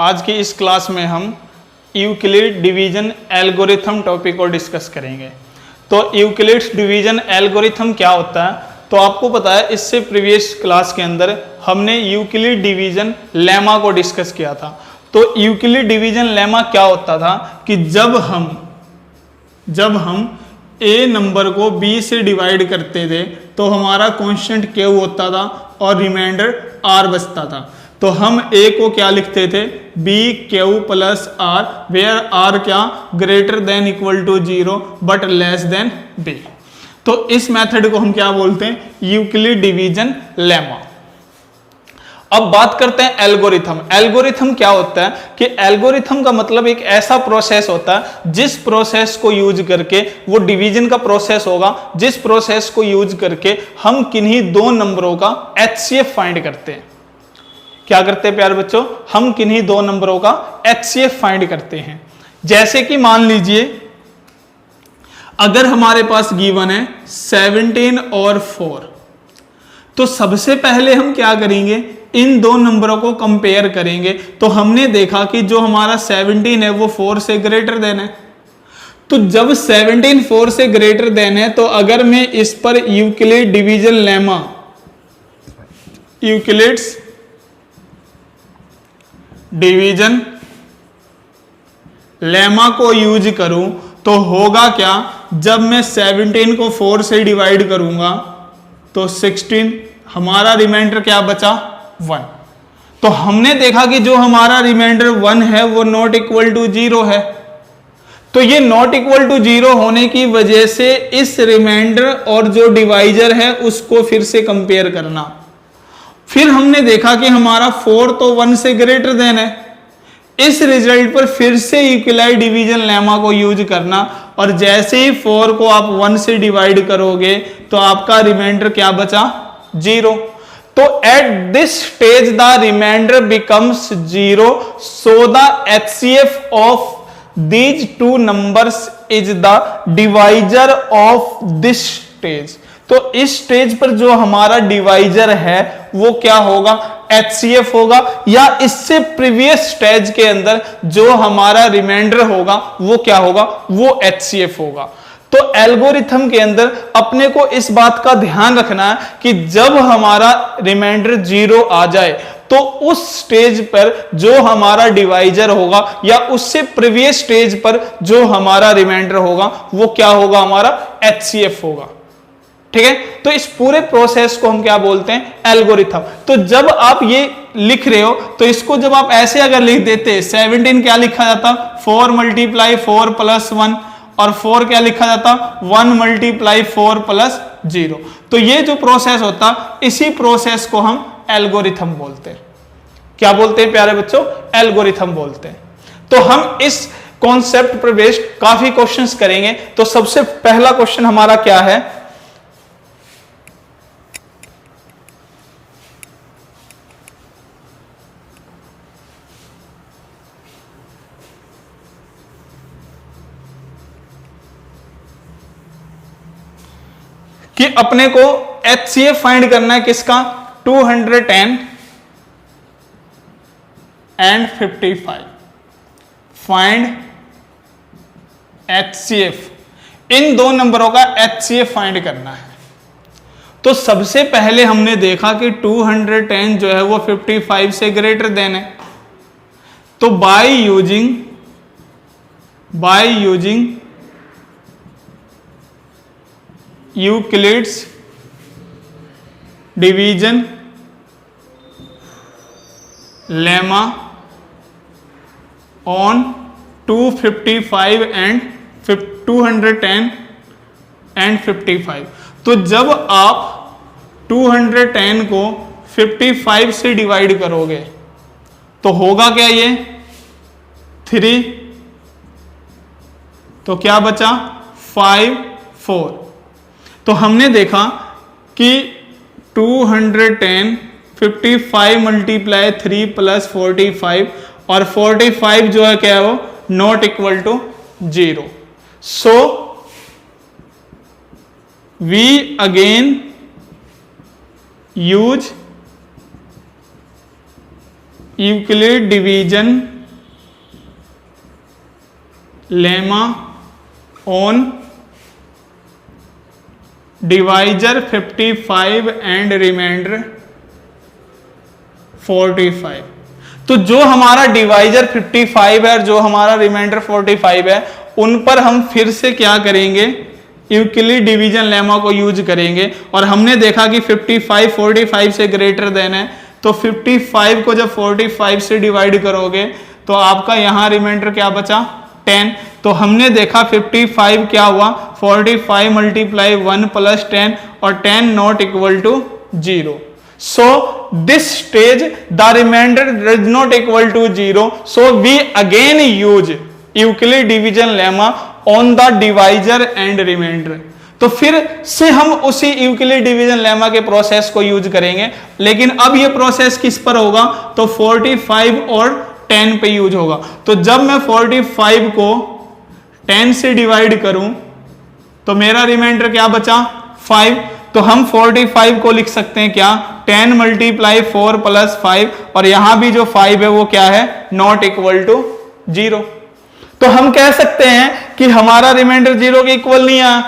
आज की इस क्लास में हम यूक्लिड डिवीजन एल्गोरिथम टॉपिक को डिस्कस करेंगे। तो यूक्लिड डिवीजन एल्गोरिथम क्या होता है, तो आपको पता है इससे प्रीवियस क्लास के अंदर हमने यूक्लिड डिवीजन लेमा को डिस्कस किया था। तो यूक्लिड डिवीजन लेमा क्या होता था कि जब हम ए नंबर को बी से डिवाइड करते थे तो हमारा कांस्टेंट क्यू होता था और रिमाइंडर आर बचता था। तो हम ए को क्या लिखते थे, b q plus r, where r क्या greater than equal to 0 but less than b. तो इस मेथड को हम क्या बोलते हैं, यूक्लिड डिवीजन लेमा। अब बात करते हैं एल्गोरिथम। एल्गोरिथम क्या होता है कि एल्गोरिथम का मतलब एक ऐसा प्रोसेस होता है जिस प्रोसेस को यूज करके, वो डिवीजन का प्रोसेस होगा, जिस प्रोसेस को यूज करके हम किन्हीं दो नंबरों का एचसीएफ फाइंड करते हैं। क्या करते हैं प्यारे बच्चों, हम किन्हीं दो नंबरों का एचसीएफ फाइंड करते हैं। जैसे कि मान लीजिए अगर हमारे पास गिवन है 17 और 4, तो सबसे पहले हम क्या करेंगे, इन दो नंबरों को कंपेयर करेंगे। तो हमने देखा कि जो हमारा 17 है वो 4 से ग्रेटर देन है। तो जब 17 4 से ग्रेटर देन है, तो अगर मैं इस पर Euclid division lemma, Euclid's division lemma को यूज करूं तो होगा क्या, जब मैं 17 को 4 से डिवाइड करूंगा तो 16, हमारा रिमाइंडर क्या बचा 1। तो हमने देखा कि जो हमारा रिमाइंडर 1 है वो नॉट इक्वल टू 0 है। तो ये नॉट इक्वल टू 0 होने की वजह से इस रिमाइंडर और जो डिवाइजर है उसको फिर से कंपेयर करना। फिर हमने देखा कि हमारा 4 तो 1 से ग्रेटर देन है। इस रिजल्ट पर फिर से यूक्लिड डिवीजन लेमा को यूज करना, और जैसे ही 4 को आप 1 से डिवाइड करोगे तो आपका रिमाइंडर क्या बचा 0। तो at this stage the reminder becomes 0, so the HCF of these two numbers is the divisor of this stage. तो इस स्टेज पर जो हमारा डिवाइजर है वो क्या होगा, एचसीएफ होगा, या इससे प्रीवियस स्टेज के अंदर जो हमारा रिमाइंडर होगा वो क्या होगा, वो एचसीएफ होगा। तो एल्गोरिथम के अंदर अपने को इस बात का ध्यान रखना है कि जब हमारा रिमाइंडर 0 आ जाए तो उस स्टेज पर जो हमारा डिवाइजर होगा या उससे प्रीवियस स्टेज पर जो हमारा रिमाइंडर होगा वो क्या होगा, हमारा एचसीएफ होगा। ठीक है, तो इस पूरे प्रोसेस को हम क्या बोलते हैं, एल्गोरिथम। तो जब आप ये लिख रहे हो तो इसको जब आप ऐसे अगर लिख देते, 17 क्या लिखा जाता, 4 मल्टीप्लाई 4 प्लस 1, और 4 क्या लिखा जाता, 1 मल्टीप्लाई 4 प्लस 0। तो ये जो प्रोसेस होता, इसी प्रोसेस को हम एल्गोरिथम बोलते हैं। क्या बोलते हैं प्यारे बच्चों, एल्गोरिथम बोलते हैं। तो हम इस कॉन्सेप्ट पर बेस्ड काफी क्वेश्चंस करेंगे। तो सबसे पहला क्वेश्चन हमारा क्या है कि अपने को एचसीएफ फाइंड करना है किसका, 210 एंड 55। फाइंड एचसीएफ, इन दो नंबरों का एचसीएफ फाइंड करना है। तो सबसे पहले हमने देखा कि 210 जो है वो 55 से ग्रेटर देन है। तो by using Euclid's division lemma on 255 and 210 and 55। तो जब आप 210 को 55 से डिवाइड करोगे तो होगा क्या, ये 3, तो क्या बचा 5 4। तो हमने देखा कि 210 55 मल्टीप्लाई 3 प्लस 45, और 45 जो है क्या है वो not equal to 0। So we again use Euclid division lemma on divisor 55 and reminder 45। तो जो हमारा डिवाइजर 55 है और जो हमारा रिमाइंडर 45 है, उन पर हम फिर से क्या करेंगे, यूक्लिड डिवीजन लेमा को यूज करेंगे। और हमने देखा कि 55 45 से ग्रेटर देन है, तो 55 को जब 45 से डिवाइड करोगे तो आपका यहां रिमाइंडर क्या बचा, 10। तो हमने देखा 55 क्या हुआ, 45 मल्टीप्लाई 1 प्लस 10 और 10 not equal to 0। So this stage the remainder is not equal to 0. So we again use Euclid division lemma on the divisor and remainder. तो फिर से हम उसी यूक्लिड डिवीजन लेमा के प्रोसेस को यूज करेंगे, लेकिन अब ये प्रोसेस किस पर होगा, तो 45 और 10 पे यूज होगा। तो जब मैं 45 को 10 से डिवाइड करूं तो मेरा रिमाइंडर क्या बचा, 5। तो हम 45 को लिख सकते हैं क्या, 10 मल्टीप्लाई 4 प्लस 5, और यहां भी जो 5 है वो क्या है, नॉट इक्वल टू 0। तो हम कह सकते हैं कि हमारा रिमाइंडर 0 के इक्वल नहीं आया,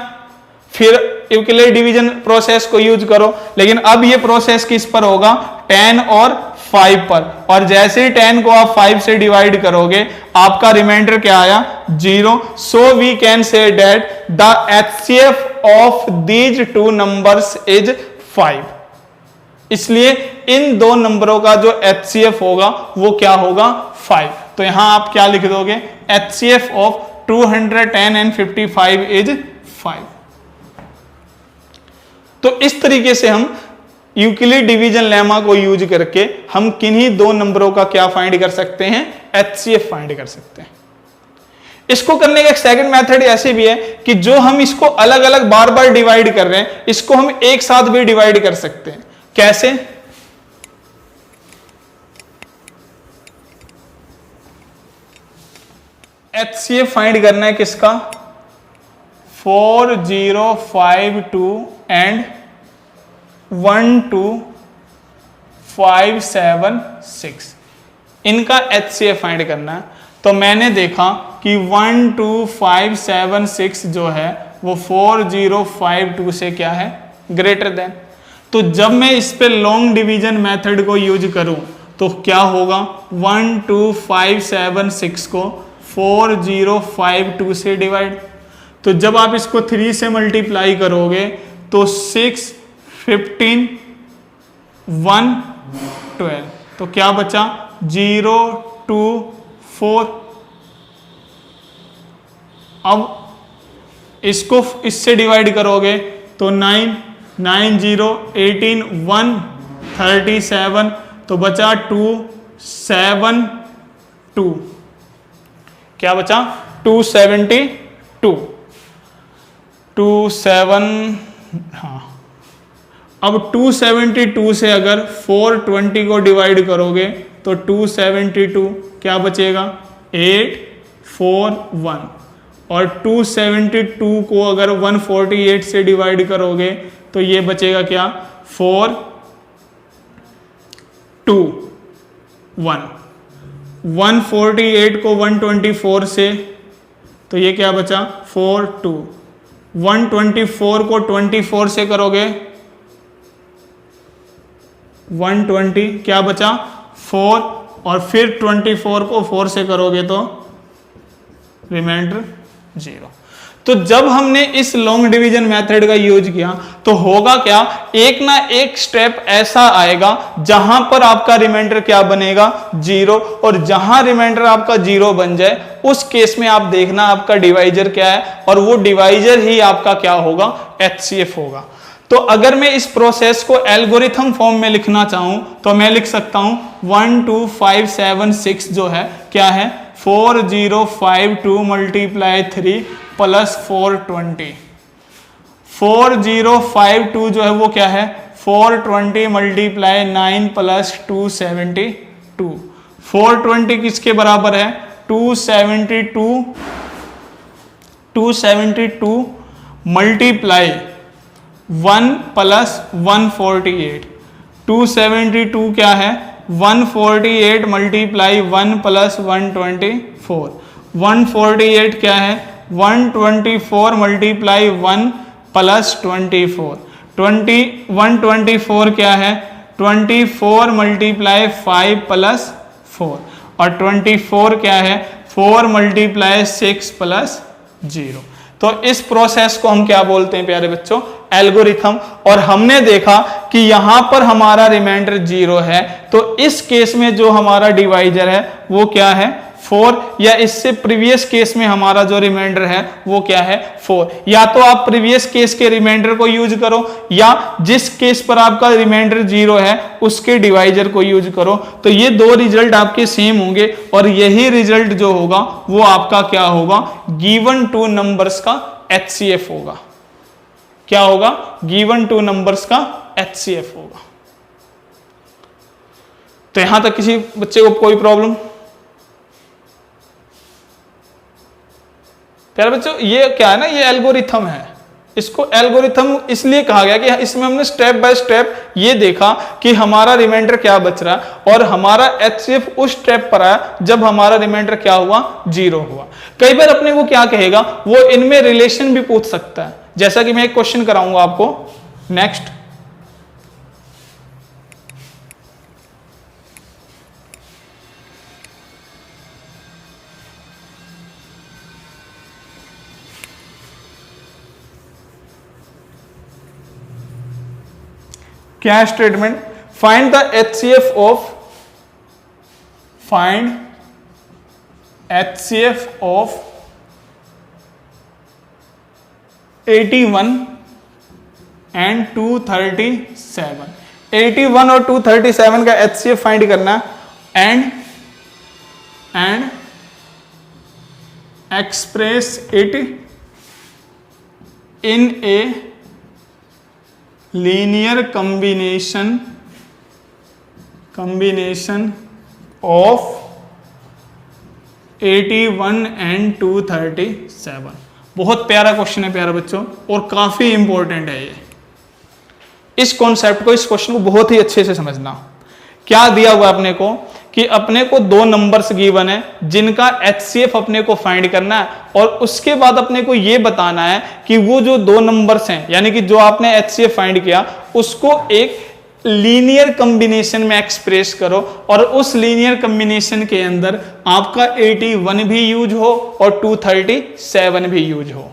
फिर यूक्लिड डिवीजन प्रोसेस को यूज करो। लेकिन अब ये प्रोसेस किस पर होगा, 10 और 5 पर, और जैसे ही 10 को आप 5 से डिवाइड करोगे आपका रिमाइंडर क्या आया, 0। So we can say that the HCF of these two numbers is 5। इसलिए इन दो नंबरों का जो HCF होगा वो क्या होगा, 5। तो यहां आप क्या लिख दोगे, HCF ऑफ 210 एंड 55 इज 5। तो इस तरीके से हम यूक्लिड डिवीजन लेमा को यूज करके हम किन्हीं दो नंबरों का क्या फाइंड कर सकते हैं, HCF फाइंड कर सकते हैं। इसको करने का एक सेकंड मेथड ऐसे भी है कि जो हम इसको अलग अलग बार बार डिवाइड कर रहे हैं, इसको हम एक साथ भी डिवाइड कर सकते हैं। कैसे, HCF फाइंड करना है किसका, 4052 एंड 12576, इनका HCF फाइंड करना है। तो मैंने देखा कि 12576 जो है वो 4052 से क्या है, ग्रेटर देन। तो जब मैं इस पे लॉन्ग डिवीजन मेथड को यूज करूं तो क्या होगा, 12576 को 4052 से डिवाइड। तो जब आप इसको 3 से मल्टीप्लाई करोगे तो 6 15 1 12, तो क्या बचा, 0 2 4। अब इसको इससे डिवाइड करोगे तो 9 9 0 18 1 37, तो बचा 2 7 2, क्या बचा, 272 2 7। हाँ, अब 272 से अगर 420 को डिवाइड करोगे तो 272 क्या बचेगा, 8 4 1, और 272 को अगर 148 से डिवाइड करोगे तो ये बचेगा क्या, 4 2 1। 148 को 124 से, तो ये क्या बचा, 4 2। 124 को 24 से करोगे 120, क्या बचा, 4, और फिर 24 को 4 से करोगे तो रिमाइंडर 0। तो जब हमने इस लॉन्ग डिवीजन मेथड का यूज किया तो होगा क्या, एक ना एक स्टेप ऐसा आएगा जहां पर आपका रिमाइंडर क्या बनेगा, 0, और जहां रिमाइंडर आपका 0 बन जाए उस केस में आप देखना आपका डिवाइजर क्या है, और वो डिवाइजर ही आपका क्या होगा, HCF होगा। तो अगर मैं इस प्रोसेस को एल्गोरिथम फॉर्म में लिखना चाहूं तो मैं लिख सकता हूं 12576 जो है क्या है, 4052 मल्टीप्लाई 3 प्लस 420। 4052 जो है वो क्या है, 420 मल्टीप्लाई 9 प्लस 272। 420 किसके बराबर है, 272 मल्टीप्लाई 1 प्लस 148। 272 क्या है, 148 मल्टीप्लाई 1 प्लस 124, 148 क्या है, 124 मल्टीप्लाई 1 प्लस 24, 124 क्या है, 24 मल्टीप्लाई 5 प्लस 4, और 24 क्या है, 4 मल्टीप्लाई 6 प्लस 0। तो इस प्रोसेस को हम क्या बोलते हैं प्यारे बच्चों, एल्गोरिथम। और हमने देखा कि यहां पर हमारा रिमाइंडर 0 है, तो इस केस में जो हमारा डिवाइजर है वो क्या है, 4, या इससे प्रीवियस केस में हमारा जो रिमाइंडर है वो क्या है, 4। या तो आप प्रीवियस केस के रिमाइंडर को यूज करो, या जिस केस पर आपका रिमाइंडर 0 है उसके डिवाइजर को यूज करो। तो ये दो रिजल्ट आपके सेम होंगे, और यही रिजल्ट जो होगा वो आपका क्या होगा, गिवन टू नंबर्स का HCF होगा। क्या होगा, गिवन टू नंबर्स का HCF होगा। तो यहां तक किसी बच्चे को कोई प्रॉब्लम? प्यारे बच्चों ये क्या है ना, ये एल्गोरिथम है। इसको एल्गोरिथम इसलिए कहा गया कि इसमें हमने स्टेप बाय स्टेप ये देखा कि हमारा रिमाइंडर क्या बच रहा है, और हमारा HCF उस स्टेप पर आया जब हमारा रिमाइंडर क्या हुआ, 0 हुआ। कई बार अपने को क्या कहेगा, वो इनमें रिलेशन भी पूछ सकता है, जैसा कि मैं एक क्वेश्चन कराऊंगा आपको नेक्स्ट। क्या है statement, find the HCF of 81 and 237। 81 और 237 का HCF फाइंड करना, and express it in a linear combination of 81 and 237। बहुत प्यारा क्वेश्चन है प्यारे बच्चों, और काफी इंपॉर्टेंट है ये। इस कॉन्सेप्ट को, इस क्वेश्चन को बहुत ही अच्छे से समझना। क्या दिया हुआ अपने को कि अपने को दो नंबर्स गिवन है जिनका HCF अपने को फाइंड करना है, और उसके बाद अपने को यह बताना है कि वो जो दो नंबर्स हैं, यानी कि जो आपने HCF फाइंड किया उसको एक लीनियर कॉम्बिनेशन में एक्सप्रेस करो, और उस लीनियर कॉम्बिनेशन के अंदर आपका 81 भी यूज हो और 237 भी यूज हो।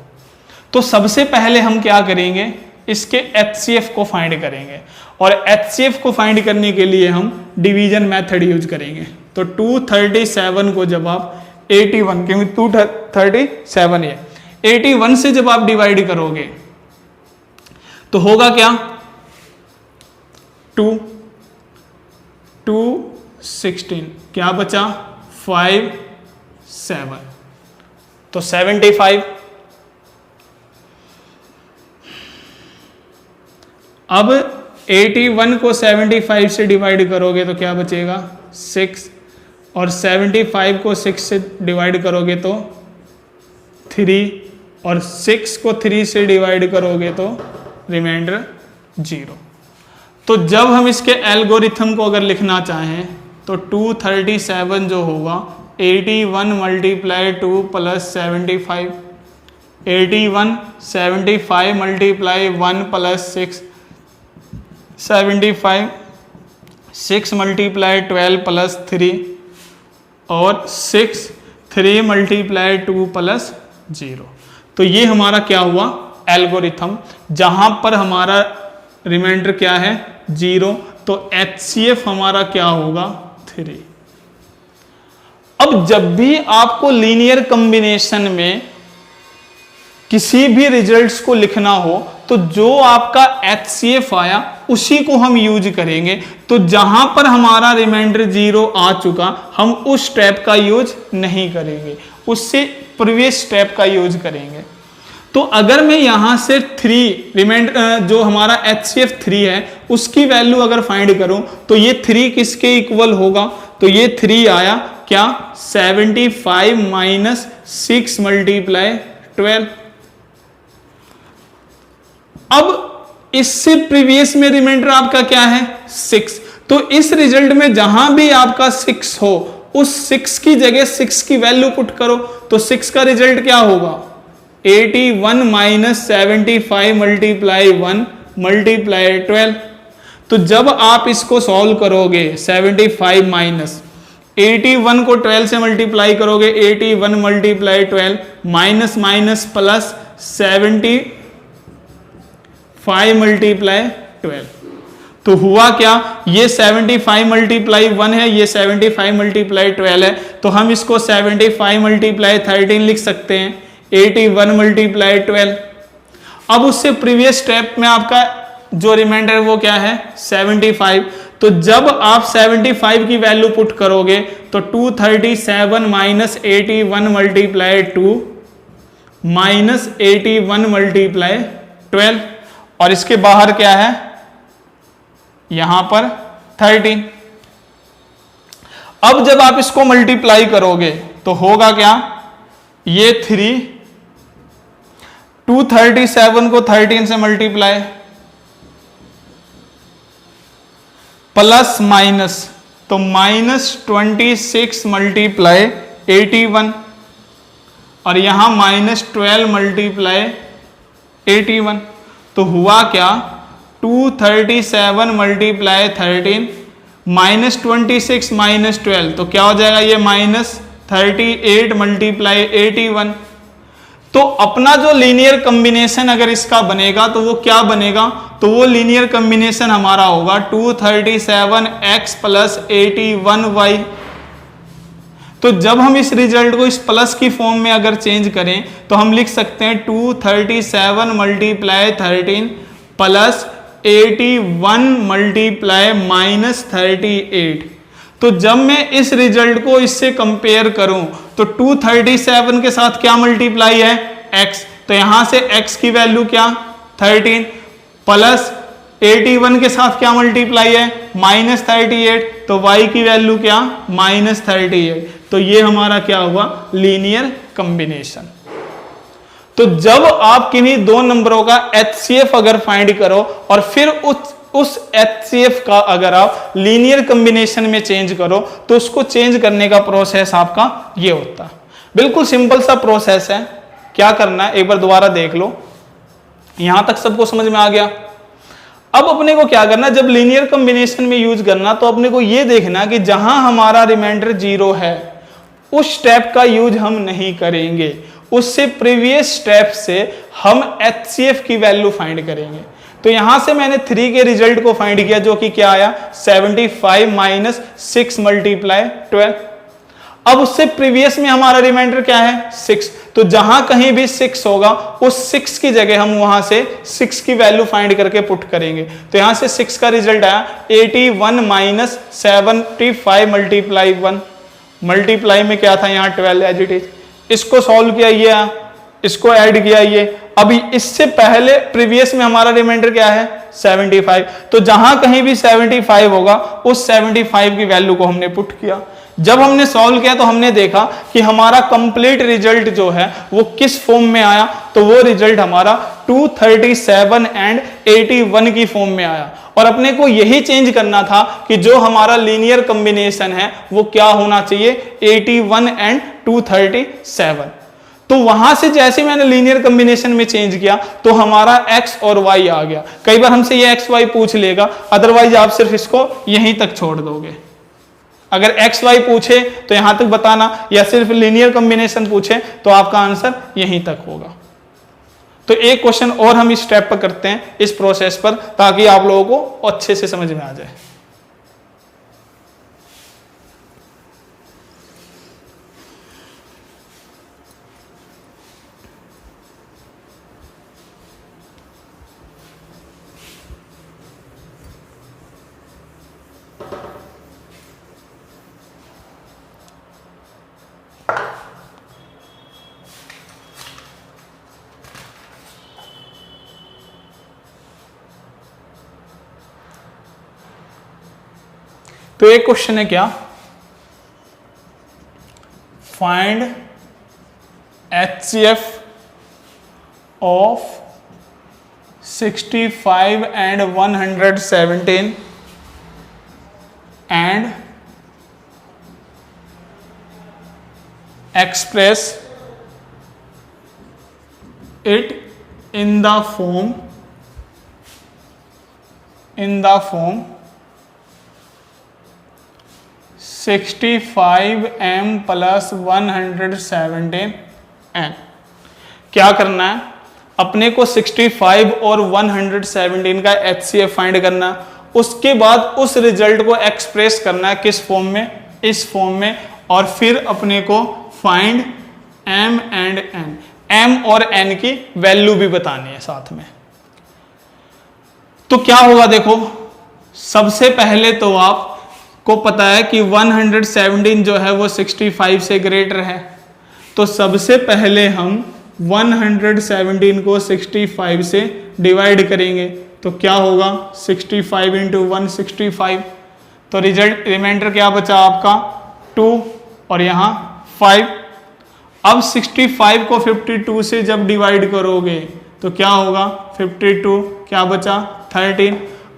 तो सबसे पहले हम क्या करेंगे, इसके HCF को फाइंड करेंगे, और HCF को फाइंड करने के लिए हम डिवीजन मेथड यूज करेंगे। तो 237 को जब आप 81, क्योंकि 237 है, 81 से जब आप डिवाइड करोगे तो होगा क्या, 216, क्या बचा 5 7, तो 75। अब 81 को 75 से डिवाइड करोगे तो क्या बचेगा 6, और 75 को 6 से डिवाइड करोगे तो 3, और 6 को 3 से डिवाइड करोगे तो रिमाइंडर 0। तो जब हम इसके एल्गोरिथम को अगर लिखना चाहें तो 237 जो होगा 81 multiply 2 plus 75, 81 75 multiply 1 plus 6, 75 6 multiply 12 plus 3, और 6 3 मल्टीप्लाई 2 प्लस 0। तो ये हमारा क्या हुआ, एल्गोरिथम, जहां पर हमारा रिमाइंडर क्या है 0, तो HCF हमारा क्या होगा 3। अब जब भी आपको लीनियर कॉम्बिनेशन में किसी भी रिजल्ट्स को लिखना हो तो जो आपका HCF आया उसी को हम यूज करेंगे। तो जहां पर हमारा रिमाइंडर 0 आ चुका हम उस स्टेप का यूज नहीं करेंगे, उससे प्रीवियस स्टेप का यूज करेंगे। तो अगर मैं यहां से 3 रिमाइंडर जो हमारा HCF 3 है उसकी वैल्यू अगर फाइंड करूं तो ये 3 किसके इक्वल होगा, तो ये 3 आया क्या 75 माइनस 6 मल्टीप्लाई 12। अब इससे प्रीवियस में रिमाइंडर आपका क्या है 6, तो इस रिजल्ट में जहां भी आपका 6 हो उस 6 की जगह 6 की वैल्यू पुट करो, तो 6 का रिजल्ट क्या होगा, 81 माइनस 75 मल्टीप्लाई 1 मल्टीप्लाई 12। तो जब आप इसको सॉल्व करोगे 75 माइनस 81 को 12 से मल्टीप्लाई करोगे, 81 multiply 12 minus minus plus 75 multiply 12। तो हुआ क्या, ये 75 मल्टीप्लाई 1 है, ये 75 मल्टीप्लाई 12 है, तो हम इसको 75 मल्टीप्लाई 13 लिख सकते हैं, 81 मल्टीप्लाई 12। अब उससे प्रीवियस स्टेप में आपका जो रिमाइंडर है वो क्या है, 75। तो जब आप 75 की वैल्यू पुट करोगे तो 237 माइनस 81 मल्टीप्लाई 2 माइनस 81 मल्टीप्लाई 12, और इसके बाहर क्या है, यहां पर 13। अब जब आप इसको मल्टीप्लाई करोगे तो होगा क्या, ये 3, 237 को 13 से मल्टीप्लाई प्लस माइनस, तो माइनस 26 मल्टीप्लाई 81, और यहां माइनस 12 मल्टीप्लाई 81। तो हुआ क्या, 237 मल्टीप्लाई 13 माइनस 26 माइनस 12, तो क्या हो जाएगा, ये माइनस 38 मल्टीप्लाई 81। तो अपना जो लीनियर कॉम्बिनेशन अगर इसका बनेगा तो वो क्या बनेगा, तो वो लीनियर कॉम्बिनेशन हमारा होगा 237x प्लस 81y। तो जब हम इस रिजल्ट को इस प्लस की फॉर्म में अगर चेंज करें तो हम लिख सकते हैं 237 मल्टीप्लाई 13 प्लस 81 मल्टीप्लाई माइनस 38। तो जब मैं इस रिजल्ट को इससे कंपेयर करूं तो 237 के साथ क्या मल्टीप्लाई है, x, तो यहां से x की वैल्यू क्या 13 प्लस 81 के साथ क्या मल्टीप्लाई है माइनस 38, तो y की वैल्यू क्या माइनस 38। तो ये हमारा क्या हुआ, लीनियर कॉम्बिनेशन। तो जब आप किन्हीं दो नंबरों का HCF अगर फाइंड करो और फिर उस HCF का अगर आप लीनियर कॉम्बिनेशन में चेंज करो तो उसको चेंज करने का प्रोसेस आपका ये होता है। बिल्कुल सिंपल सा प्रोसेस है, क्या करना है एक बार दोबारा देख लो, यहां तक सबको समझ में आ गया। अब अपने को क्या करना, जब लीनियर कॉम्बिनेशन में यूज करना तो अपने को ये देखना कि जहां हमारा रिमाइंडर 0 है उस स्टेप का यूज हम नहीं करेंगे, उससे प्रीवियस स्टेप से हम HCF की वैल्यू फाइंड करेंगे। तो यहां से मैंने 3 के रिजल्ट को फाइंड किया जो कि क्या आया 75 माइनस 6 मल्टीप्लाई 12। अब उससे प्रीवियस में हमारा रिमाइंडर क्या है 6, तो जहां कहीं भी 6 होगा उस 6 की जगह हम वहां से 6 की वैल्यू फाइंड करके पुट करेंगे। तो यहां से 6 का रिजल्ट आया 81 माइनस 75 मल्टीप्लाई 1, मल्टीप्लाई में क्या था यहाँ 12 एज इट इज, इसको सॉल्व किया, ये इसको ऐड किया, ये अभी इससे पहले प्रीवियस में हमारा रिमाइंडर क्या है 75, तो जहां कहीं भी 75 होगा उस 75 की वैल्यू को हमने पुट किया। जब हमने सॉल्व किया तो हमने देखा कि हमारा कंप्लीट रिजल्ट जो है वो किस फॉर्म में आया, तो वो रिजल्ट हमारा 237 एंड 81 की फॉर्म में आया। और अपने को यही चेंज करना था कि जो हमारा लीनियर कॉम्बिनेशन है वो क्या होना चाहिए 81 एंड 237। तो वहां से जैसे मैंने लीनियर कॉम्बिनेशन में चेंज किया तो हमारा x और y आ गया। कई बार हमसे ये x y पूछ लेगा, अदरवाइज आप सिर्फ इसको यहीं तक छोड़ दोगे। अगर x y पूछे तो यहां तक बताना, या सिर्फ लीनियर कॉम्बिनेशन पूछे तो आपका आंसर यहीं तक होगा। तो एक क्वेश्चन और हम इस स्टेप पर करते हैं इस प्रोसेस पर, ताकि आप लोगों को अच्छे से समझ में आ जाए। तो एक क्वेश्चन है क्या, find HCF of 65 and 117 and express it in the form 65m plus 117n। क्या करना है, अपने को 65 और 117 का HCF फाइंड करना, उसके बाद उस रिजल्ट को एक्सप्रेस करना है किस फॉर्म में, इस फॉर्म में, और फिर अपने को find m and n, m और n की वैल्यू भी बतानी है साथ में। तो क्या होगा देखो, सबसे पहले तो आपको पता है कि 117 जो है वो 65 से ग्रेटर है, तो सबसे पहले हम 117 को 65 से डिवाइड करेंगे, तो क्या होगा 65 इंटू 165, तो रिमाइंडर क्या बचा आपका 2 और यहाँ 5। अब 65 को 52 से जब डिवाइड करोगे तो क्या होगा 52, क्या बचा 13।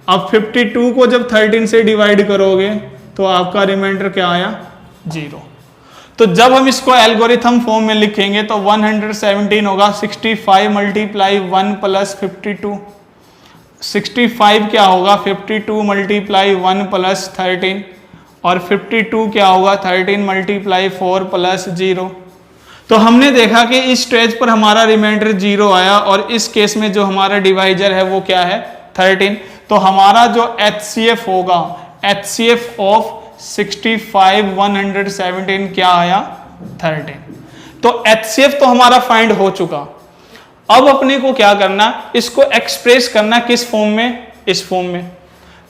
अब 52 को जब 13 से डिवाइड करोगे तो आपका रिमाइंडर क्या आया 0। तो जब हम इसको एल्गोरिथम फॉर्म में लिखेंगे तो 117 होगा 65 मल्टीप्लाई 1 प्लस 52, 65 क्या होगा 52 मल्टीप्लाई 1 प्लस 13, और 52 क्या होगा 13 मल्टीप्लाई 4 प्लस 0। तो हमने देखा कि इस स्टेज पर हमारा रिमाइंडर 0 आया, और इस केस में जो हमारा डिवाइजर है वो क्या है 13। तो हमारा जो HCF होगा, HCF ऑफ 65 117 क्या आया 13। तो HCF तो हमारा फाइंड हो चुका। अब अपने को क्या करना, इसको एक्सप्रेस करना किस फॉर्म में, इस फॉर्म में।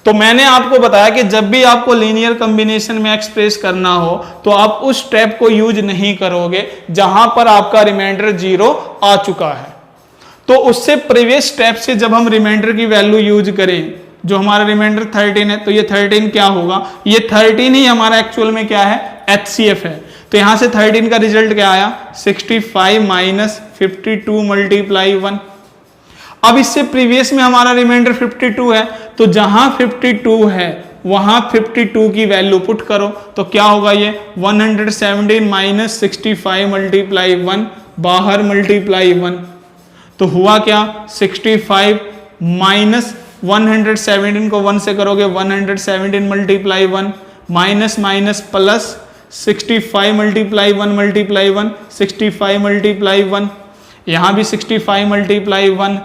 तो मैंने आपको बताया कि जब भी आपको लीनियर कॉम्बिनेशन में एक्सप्रेस करना हो तो आप उस स्टेप को यूज नहीं करोगे जहां पर आपका रिमाइंडर 0 आ चुका है। तो उससे प्रीवियस स्टेप से जब हम रिमाइंडर की वैल्यू यूज करें, जो हमारा रिमाइंडर 13 है, तो ये 13 क्या होगा, ये 13 ही हमारा एक्चुअल में क्या है HCF है। तो यहां से 13 का रिजल्ट क्या आया 65 माइनस 52 मल्टीप्लाई 1। अब इससे प्रीवियस में हमारा रिमाइंडर 52 है, तो जहां 52 है वहां 52 की वैल्यू पुट करो, तो क्या होगा ये 117 माइनस 65 मल्टीप्लाई 1, बाहर मल्टीप्लाई 1, तो हुआ क्या 65 माइनस 117 को 1 से करोगे 117 multiply 1, minus minus plus 65 multiply 1 multiply 1, 65 multiply 1, यहां भी 65 मल्टीप्लाई 1,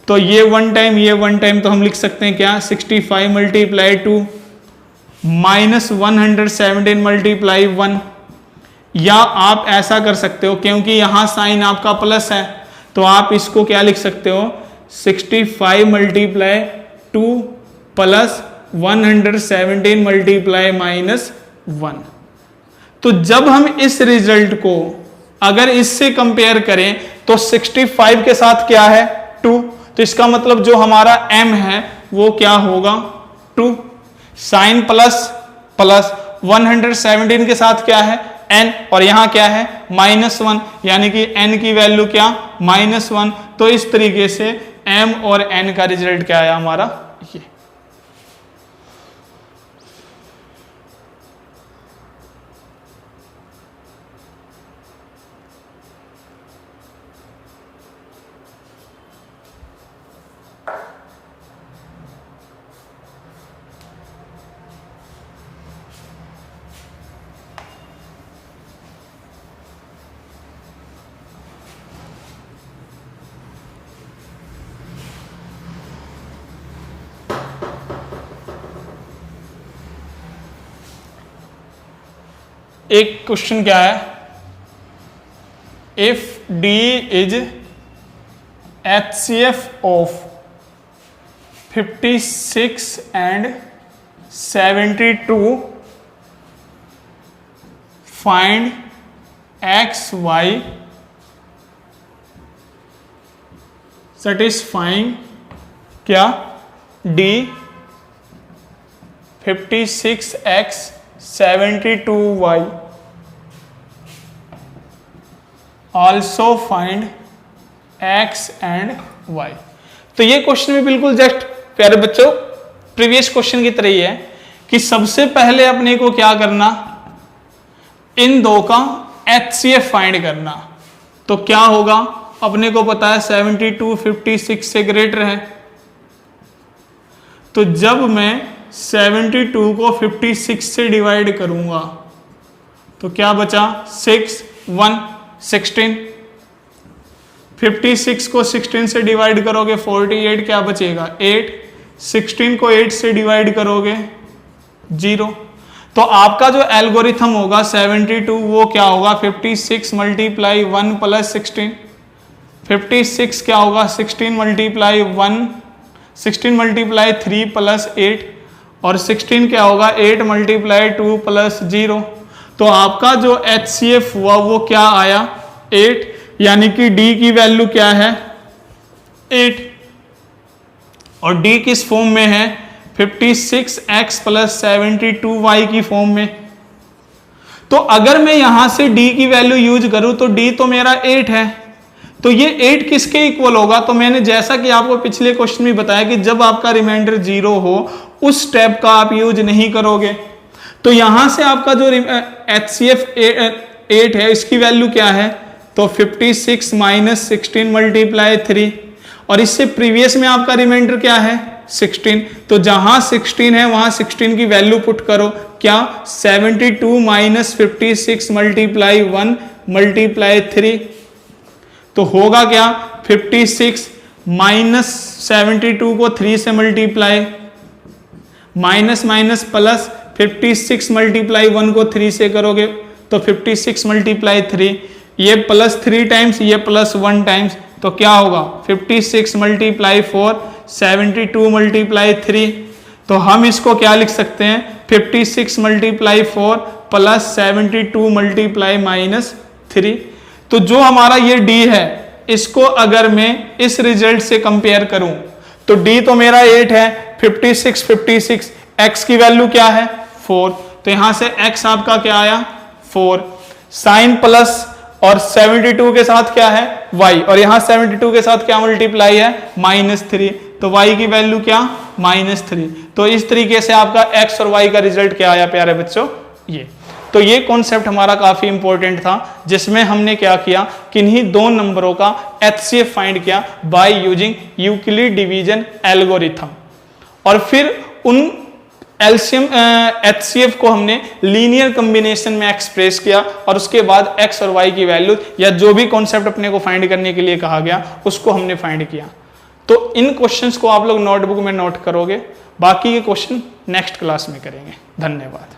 तो ये 1 टाइम, ये 1 टाइम, तो हम लिख सकते हैं क्या 65 मल्टीप्लाई 2 माइनस 117 मल्टीप्लाई 1। या आप ऐसा कर सकते हो, क्योंकि यहां साइन आपका प्लस है, तो आप इसको क्या लिख सकते हो 65 मल्टीप्लाई 2 प्लस 117 मल्टीप्लाई माइनस 1। तो जब हम इस रिजल्ट को अगर इससे कंपेयर करें तो 65 के साथ क्या है 2, तो इसका मतलब जो हमारा m है वो क्या होगा 2, साइन प्लस प्लस 117 के साथ क्या है n, और यहां क्या है -1, यानी कि n की वैल्यू क्या -1। तो इस तरीके से m और n का रिजल्ट क्या आया हमारा ये। एक क्वेश्चन क्या है, if D is HCF of 56 and 72, find x y satisfying क्या D 56x 72y, also find x and y। तो ये क्वेश्चन भी बिल्कुल जस्ट प्यारे बच्चों प्रीवियस क्वेश्चन की तरह ही है कि सबसे पहले अपने को क्या करना, इन दो का HCF फाइंड करना, तो क्या होगा, अपने को पता है 72 56 से ग्रेटर है, तो जब मैं 72 को 56 से डिवाइड करूंगा तो क्या बचा, 6 1 16, 56 को 16 से डिवाइड करोगे 48, क्या बचेगा 8, 16 को 8 से डिवाइड करोगे 0। तो आपका जो एल्गोरिथम होगा 72 वो क्या होगा, 56 मल्टीप्लाई 1 प्लस 16, 56 क्या होगा 16 मल्टीप्लाई 1, 16 मल्टीप्लाई 3 प्लस 8, और 16 क्या होगा 8 मल्टीप्लाई 2 प्लस 0। तो आपका जो HCF हुआ वो क्या आया 8, यानी कि D की वैल्यू क्या है 8, और D किस फॉर्म में है 56x प्लस 72y की फॉर्म में। तो अगर मैं यहां से D की वैल्यू यूज करूं तो D तो मेरा 8 है, तो ये 8 किसके इक्वल होगा, तो मैंने जैसा कि आपको पिछले क्वेश्चन में बताया कि जब आपका रिमाइंडर 0 हो उस स्टेप का आप यूज नहीं करोगे। तो यहां से आपका जो HCF 8 है इसकी वैल्यू क्या है, तो 56 माइनस 16 मल्टीप्लाई 3, और इससे प्रीवियस में आपका रिमाइंडर क्या है 16, तो जहां 16 है वहां 16 की वैल्यू पुट करो, क्या 72 माइनस 56 मल्टीप्लाई 1 मल्टीप्लाई 3, तो होगा क्या 56 माइनस 72 को 3 से multiply, minus minus plus 56 multiply 1 को 3 से करोगे तो 56 मल्टीप्लाई 3, ये प्लस 3 टाइम्स ये प्लस 1 टाइम्स, तो क्या होगा 56 मल्टीप्लाई 4 72 मल्टीप्लाई 3, तो हम इसको क्या लिख सकते हैं 56 मल्टीप्लाई 4 प्लस 72 मल्टीप्लाई माइनस 3। तो जो हमारा ये D है इसको अगर मैं इस रिजल्ट से कंपेयर करूं तो D तो मेरा 8 है, 56 x की वैल्यू क्या है 4, तो यहां से x आपका क्या आया 4, साइन प्लस और 72 के साथ क्या है y, और यहां 72 के साथ क्या मल्टीप्लाई है -3, तो y की वैल्यू क्या -3। तो इस तरीके से आपका x और y का रिजल्ट क्या आया प्यारे बच्चों ये। तो ये कॉन्सेप्ट हमारा काफी इंपॉर्टेंट था जिसमें हमने क्या किया, किन्हीं दो नंबरों का HCF फाइंड किया by using Euclid division algorithm, और फिर उन एलसीएम HCF को हमने लीनियर कॉम्बिनेशन में एक्सप्रेस किया, और उसके बाद x और y की वैल्यू या जो भी कॉन्सेप्ट अपने को फाइंड करने के लिए कहा गया उसको हमने फाइंड किया। तो इन क्वेश्चंस को आप लोग नोटबुक में नोट करोगे, बाकी के क्वेश्चन नेक्स्ट क्लास में करेंगे। धन्यवाद।